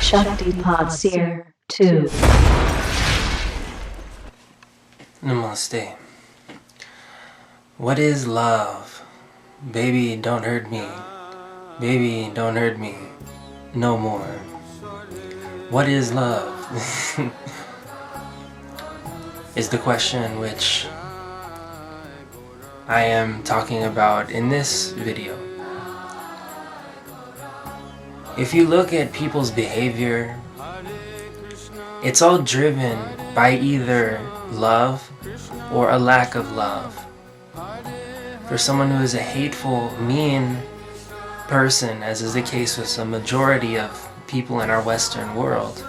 Shakti Seer 2. Namaste. What is love? Baby, don't hurt me. Baby, don't hurt me. No more. What is love? Is the question which I am talking about in this video. If you look at people's behavior, it's all driven by either love or a lack of love. For someone who is a hateful, mean person, as is the case with a majority of people in our Western world,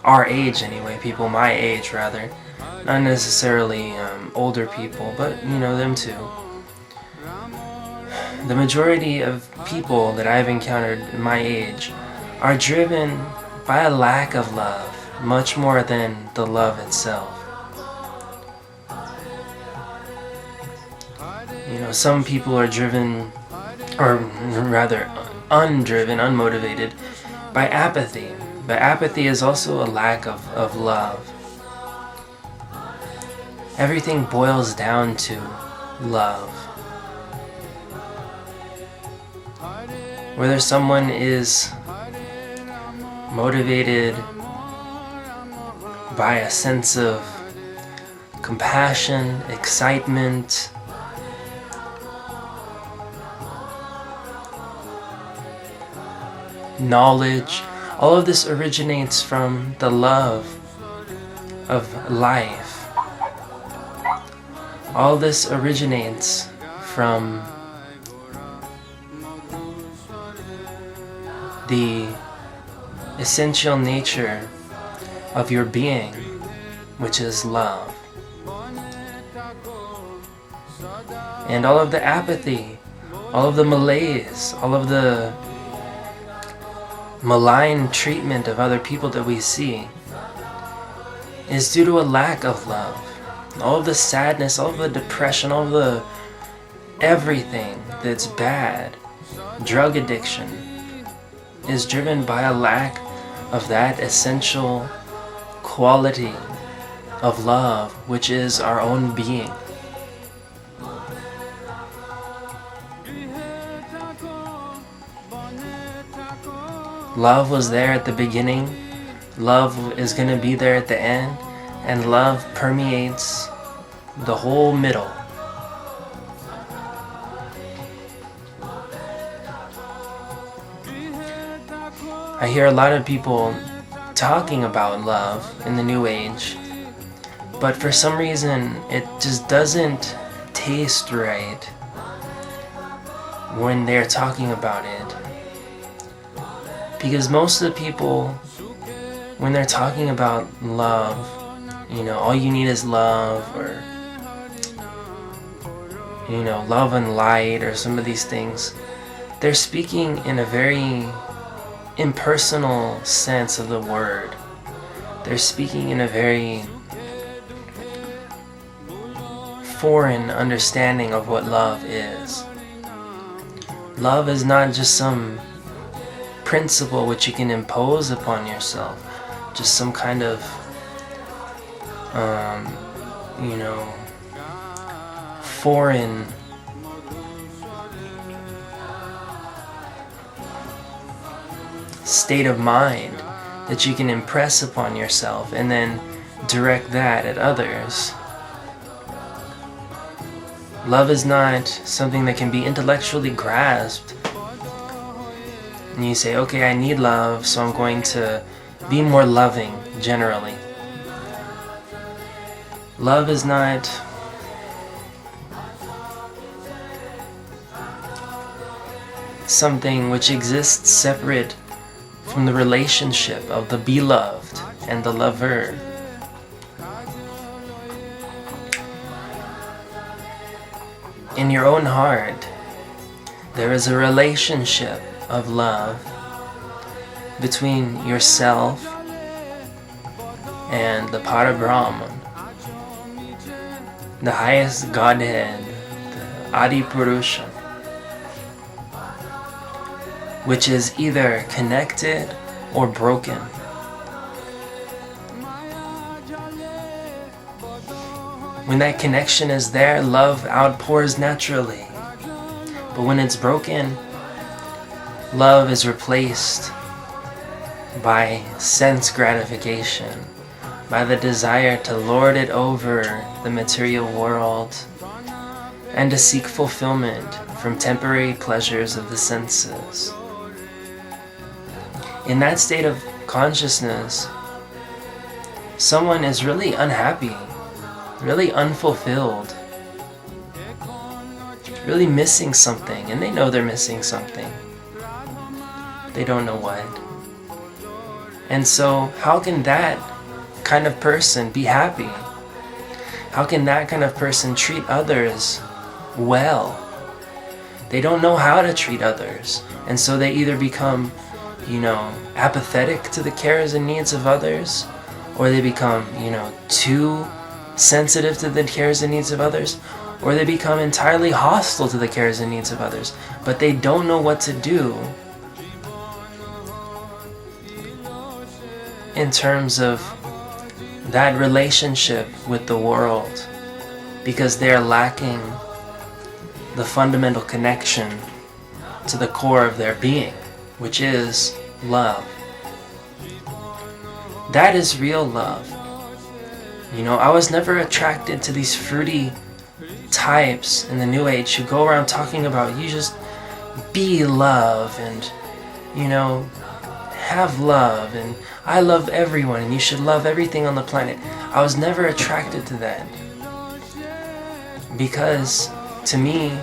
our age anyway, people my age rather, not necessarily older people, but you know, them too. The majority of people that I've encountered in my age are driven by a lack of love, much more than the love itself. You know, some people are driven, or rather undriven, unmotivated, by apathy. But apathy is also a lack of love. Everything boils down to love. Whether someone is motivated by a sense of compassion, excitement, knowledge, all of this originates from the love of life. All this originates from the essential nature of your being, which is love. And all of the apathy, all of the malaise, all of the malign treatment of other people that we see is due to a lack of love. All of the sadness, all of the depression, all of the everything that's bad, drug addiction, is driven by a lack of that essential quality of love, which is our own being. Love was there at the beginning, love is going to be there at the end, and love permeates the whole middle. I hear a lot of people talking about love in the new age, but for some reason it just doesn't taste right when they're talking about it. Because most of the people, when they're talking about love, you know, all you need is love, or you know, love and light, or some of these things, they're speaking in a very impersonal sense of the word. They're speaking in a very foreign understanding of what love is. Love is not just some principle which you can impose upon yourself, just some kind of you know, foreign state of mind that you can impress upon yourself and then direct that at others. Love is not something that can be intellectually grasped. And you say, okay, I need love, so I'm going to be more loving generally. Love is not something which exists separate from the relationship of the beloved and the lover. In your own heart, there is a relationship of love between yourself and the Parabrahman, the highest Godhead, the Adi Purusha, which is either connected or broken. When that connection is there, love outpours naturally. But when it's broken, love is replaced by sense gratification, by the desire to lord it over the material world and to seek fulfillment from temporary pleasures of the senses. In that state of consciousness, someone is really unhappy, really unfulfilled, really missing something, and they know they're missing something. They don't know what. And so how can that kind of person be happy? How can that kind of person treat others well? They don't know how to treat others. And so they either become, apathetic to the cares and needs of others, or they become, too sensitive to the cares and needs of others, or they become entirely hostile to the cares and needs of others. But they don't know what to do in terms of that relationship with the world, because they're lacking the fundamental connection to the core of their being, which is love. That is real love. I was never attracted to these fruity types in the New Age who go around talking about you just be love and, have love and I love everyone and you should love everything on the planet. I was never attracted to that. Because to me,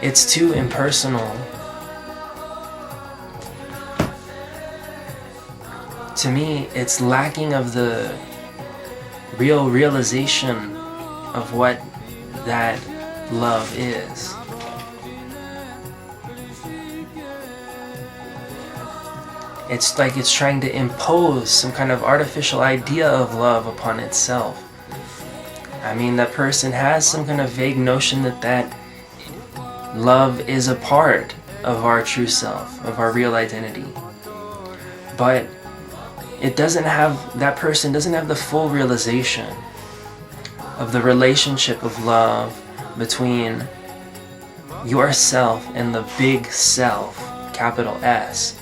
it's too impersonal. To me, it's lacking of the real realization of what that love is. It's like it's trying to impose some kind of artificial idea of love upon itself. I mean, that person has some kind of vague notion that love is a part of our true self, of our real identity. But that person doesn't have the full realization of the relationship of love between yourself and the big self, capital S.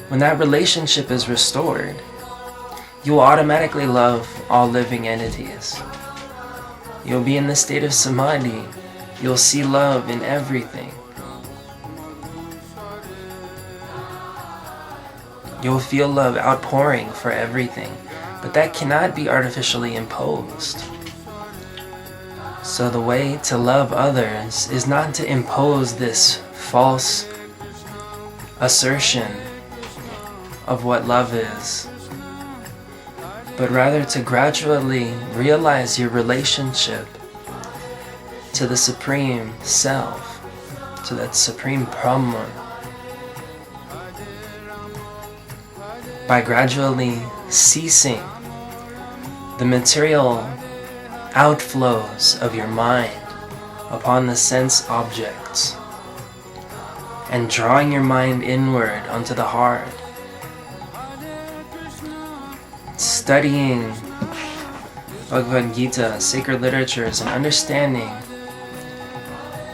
When that relationship is restored, you will automatically love all living entities. You'll be in the state of samadhi. You'll see love in everything. You'll feel love outpouring for everything, but that cannot be artificially imposed. So the way to love others is not to impose this false assertion of what love is, but rather to gradually realize your relationship to the Supreme Self, to that Supreme Brahman, by gradually ceasing the material outflows of your mind upon the sense objects and drawing your mind inward onto the heart, studying Bhagavad Gita, sacred literatures, and understanding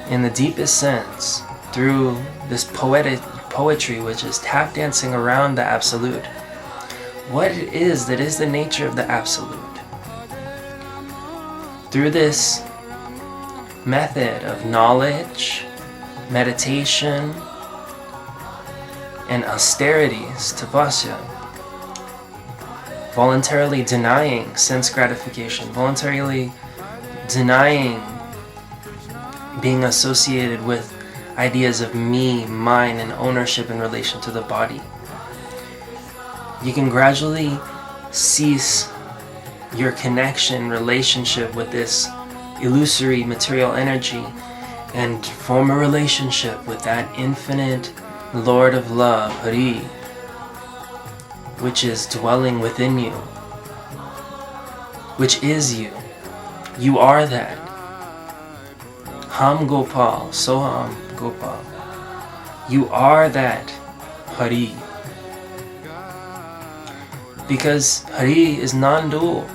in the deepest sense through this poetry which is tap dancing around the Absolute, what it is that is the nature of the Absolute. Through this method of knowledge, meditation, and austerities, tapasya, voluntarily denying sense gratification, voluntarily denying being associated with ideas of me, mine, and ownership in relation to the body. You can gradually cease your connection, relationship with this illusory material energy and form a relationship with that infinite Lord of Love, Hari, which is dwelling within you, which is you. You are that. Ham Gopal, Soham Gopal. You are that Hari. Because Hari is non-dual.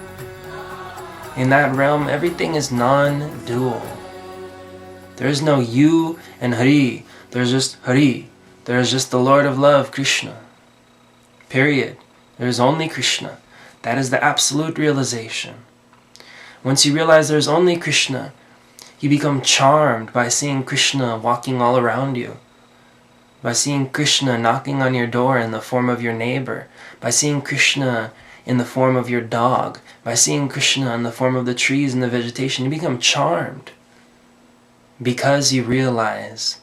In that realm, everything is non-dual. There is no you and Hari. There's just Hari. There is just the Lord of Love, Krishna. Period. There is only Krishna. That is the absolute realization. Once you realize there's only Krishna, you become charmed by seeing Krishna walking all around you, by seeing Krishna knocking on your door in the form of your neighbor, by seeing Krishna in the form of your dog, by seeing Krishna in the form of the trees and the vegetation. You become charmed because you realize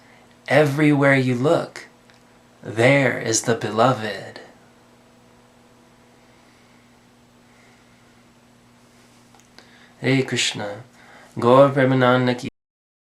everywhere you look, there is the beloved. Hare Krishna. Gaur Premananda ki